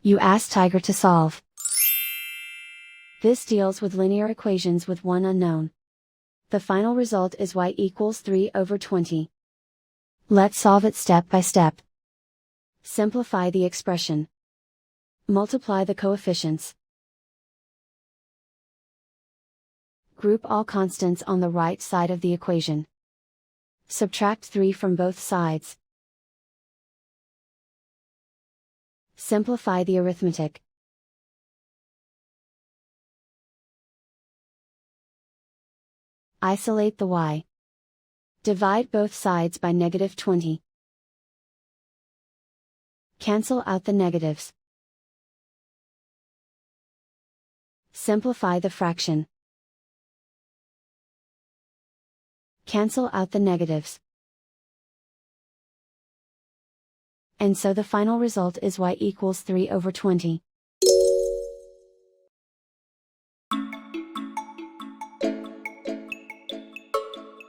You ask Tiger to solve. This deals with linear equations with one unknown. The final result is y equals 3/20. Let's solve it step by step. Simplify the expression. Multiply the coefficients. Group all constants on the right side of the equation. Subtract 3 from both sides. Simplify the arithmetic. Isolate the y. Divide both sides by -20. Cancel out the negatives. Simplify the fraction. Cancel out the negatives. And so the final result is y equals 3/20.